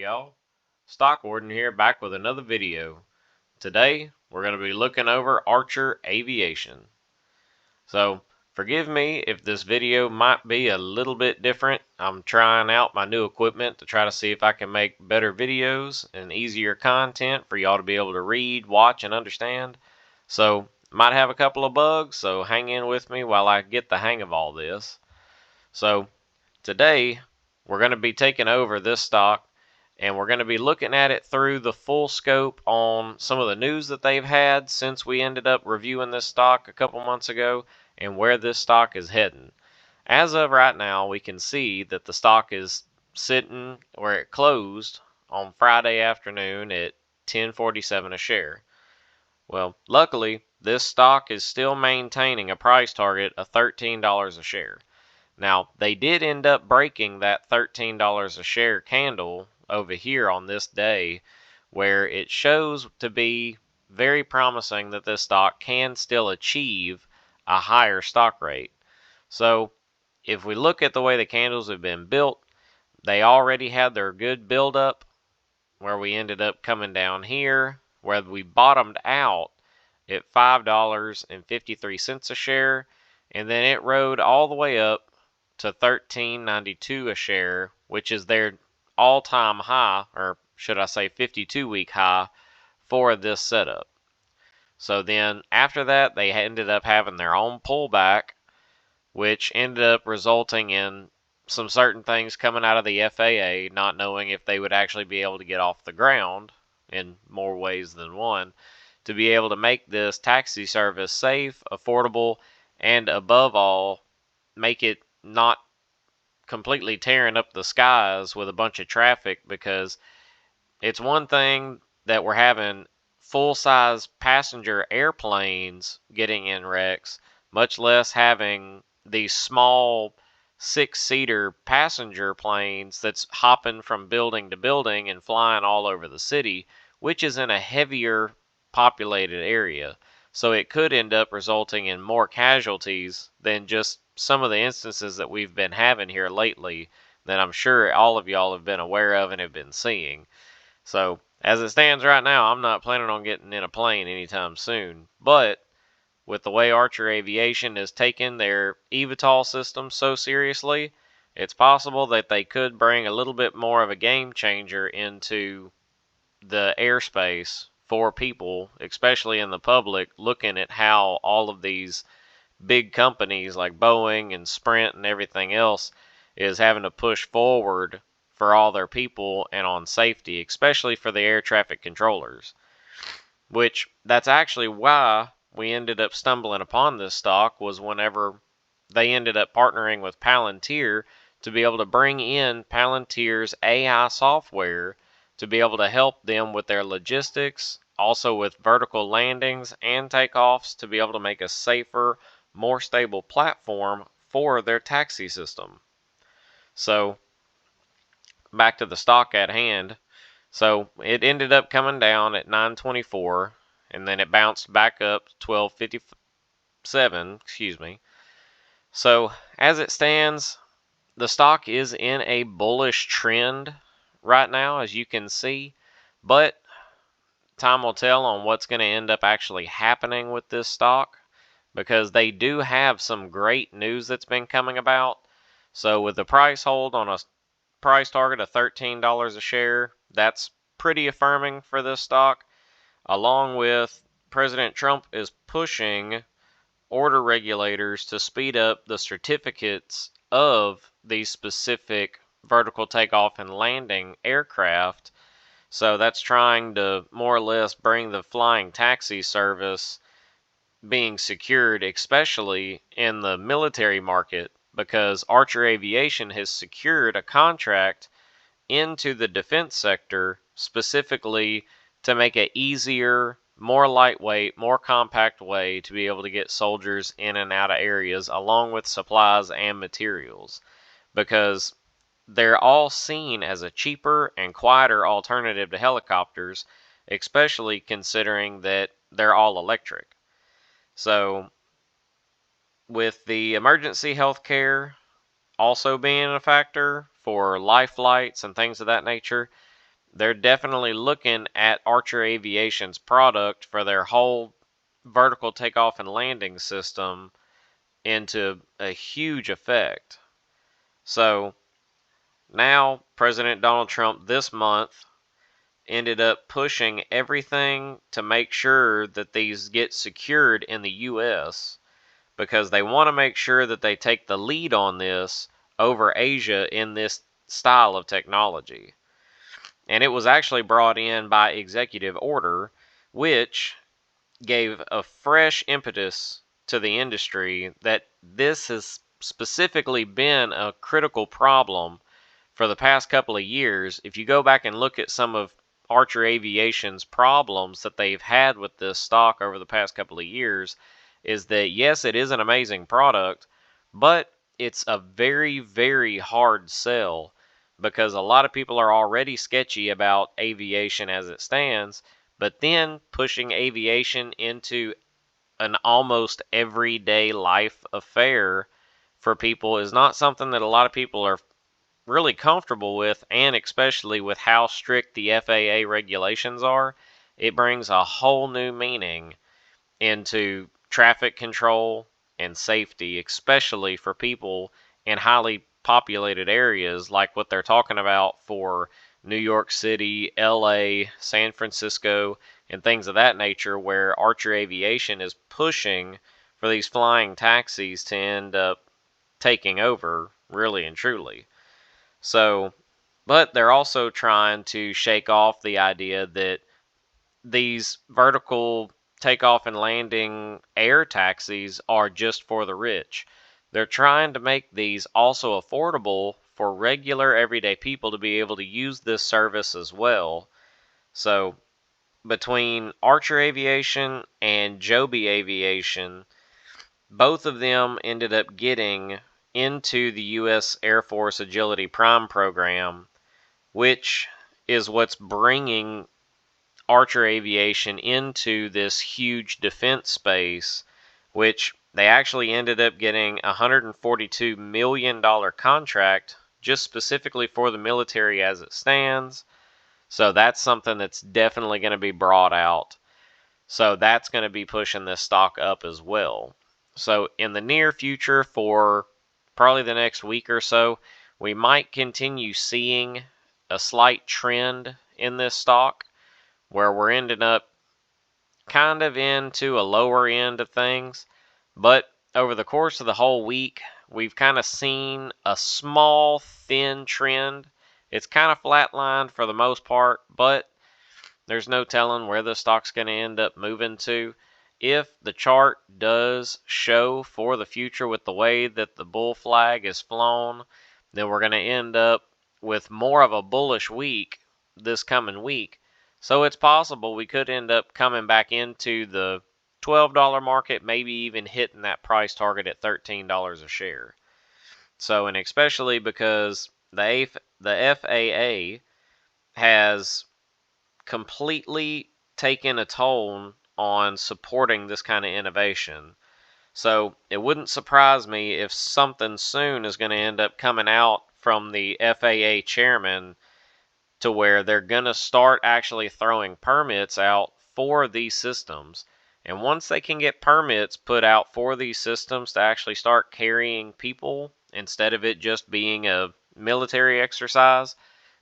y'all. Stock Warden here, back with another video. Today, we're going to be looking over Archer Aviation. So, forgive me if this video might be a little bit different. I'm trying out my new equipment to try to see if I can make better videos and easier content for y'all to be able to read, watch, and understand. So, might have a couple of bugs, so hang in with me while I get the hang of all this. So, today, we're going to be taking over this stock and we're going to be looking at it through the full scope on some of the news that they've had since we ended up reviewing this stock a couple months ago and where this stock is heading. As of right now, we can see that the stock is sitting where it closed on Friday afternoon at $10.47 a share. Well, luckily, this stock is still maintaining a price target of $13 a share. Now, they did end up breaking that $13 a share candle over here on this day, where it shows to be very promising that this stock can still achieve a higher stock rate. So, if we look at the way the candles have been built, they already had their good buildup, where we ended up coming down here, where we bottomed out at $5.53 a share, and then it rode all the way up to $13.92 a share, which is their all-time high, or should I say 52-week high, for this setup. So then after that, they ended up having their own pullback, which ended up resulting in some certain things coming out of the FAA, not knowing if they would actually be able to get off the ground in more ways than one, to be able to make this taxi service safe, affordable, and above all, make it not completely tearing up the skies with a bunch of traffic, because it's one thing that we're having full-size passenger airplanes getting in wrecks, much less having these small six-seater passenger planes that's hopping from building to building and flying all over the city, which is in a heavier populated area. So it could end up resulting in more casualties than just some of the instances that we've been having here lately that I'm sure all of y'all have been aware of and have been seeing. So, as it stands right now, I'm not planning on getting in a plane anytime soon. But, with the way Archer Aviation has taken their eVTOL system so seriously, it's possible that they could bring a little bit more of a game changer into the airspace for people, especially in the public, looking at how all of these big companies like Boeing and Sprint and everything else is having to push forward for all their people and on safety, especially for the air traffic controllers. Which, that's actually why we ended up stumbling upon this stock, was whenever they ended up partnering with Palantir to be able to bring in Palantir's AI software to be able to help them with their logistics, also with vertical landings and takeoffs, to be able to make a safer, more stable platform for their taxi system. So, back to the stock at hand. So, it ended up coming down at 924, and then it bounced back up to 1257, excuse me. So, as it stands, the stock is in a bullish trend right now, as you can see, but time will tell on what's going to end up actually happening with this stock, because they do have some great news that's been coming about. So with the price hold on a price target of $13 a share, that's pretty affirming for this stock, along with President Trump is pushing order regulators to speed up the certificates of these specific vertical takeoff and landing aircraft. So that's trying to more or less bring the flying taxi service being secured, especially in the military market, because Archer Aviation has secured a contract into the defense sector specifically to make it easier, more lightweight, more compact way to be able to get soldiers in and out of areas, along with supplies and materials, because they're all seen as a cheaper and quieter alternative to helicopters, especially considering that they're all electric. So, with the emergency health care also being a factor for life flights and things of that nature, they're definitely looking at Archer Aviation's product for their whole vertical takeoff and landing system into a huge effect. So now President Donald Trump this month ended up pushing everything to make sure that these get secured in the U.S. because they want to make sure that they take the lead on this over Asia in this style of technology. And it was actually brought in by executive order, which gave a fresh impetus to the industry that this has specifically been a critical problem for the past couple of years. If you go back and look at some of Archer Aviation's problems that they've had with this stock over the past couple of years, is that yes, it is an amazing product, but it's a very, very hard sell because a lot of people are already sketchy about aviation as it stands, but then pushing aviation into an almost everyday life affair for people is not something that a lot of people are really comfortable with, and especially with how strict the FAA regulations are, it brings a whole new meaning into traffic control and safety, especially for people in highly populated areas like what they're talking about for New York City, LA, San Francisco, and things of that nature, where Archer Aviation is pushing for these flying taxis to end up taking over, really and truly. So, but they're also trying to shake off the idea that these vertical takeoff and landing air taxis are just for the rich. They're trying to make these also affordable for regular everyday people to be able to use this service as well. So, between Archer Aviation and Joby Aviation, both of them ended up getting into the U.S. Air Force Agility Prime program, which is what's bringing Archer Aviation into this huge defense space, which they actually ended up getting a $142 million contract just specifically for the military as it stands. So that's something that's definitely going to be brought out. So that's going to be pushing this stock up as well. So in the near future, for probably the next week or so, we might continue seeing a slight trend in this stock where we're ending up kind of into a lower end of things. But over the course of the whole week, we've kind of seen a small, thin trend. It's kind of flatlined for the most part, but there's no telling where the stock's going to end up moving to. If the chart does show for the future with the way that the bull flag is flown, then we're going to end up with more of a bullish week this coming week. So it's possible we could end up coming back into the $12 market, maybe even hitting that price target at $13 a share. So, and especially because the FAA has completely taken a tone on supporting this kind of innovation. So it wouldn't surprise me if something soon is going to end up coming out from the FAA chairman to where they're going to start actually throwing permits out for these systems. And once they can get permits put out for these systems to actually start carrying people instead of it just being a military exercise,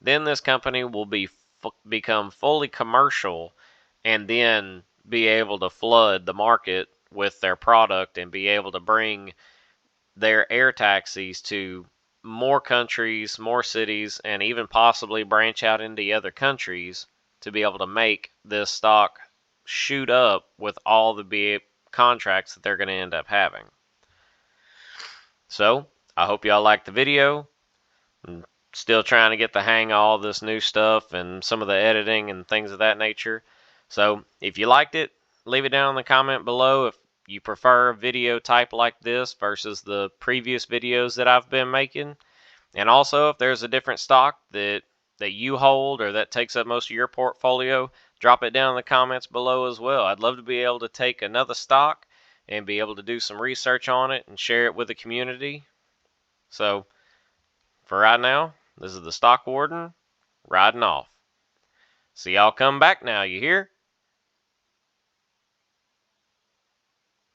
then this company will become fully commercial and then be able to flood the market with their product and be able to bring their air taxis to more countries, more cities, and even possibly branch out into other countries to be able to make this stock shoot up with all the big contracts that they're going to end up having. So, I hope y'all liked the video. I'm still trying to get the hang of all this new stuff and some of the editing and things of that nature. So, if you liked it, leave it down in the comment below if you prefer a video type like this versus the previous videos that I've been making. And also, if there's a different stock that you hold or that takes up most of your portfolio, drop it down in the comments below as well. I'd love to be able to take another stock and be able to do some research on it and share it with the community. So, for right now, this is the Stock Warden, riding off. So y'all come back now, you hear?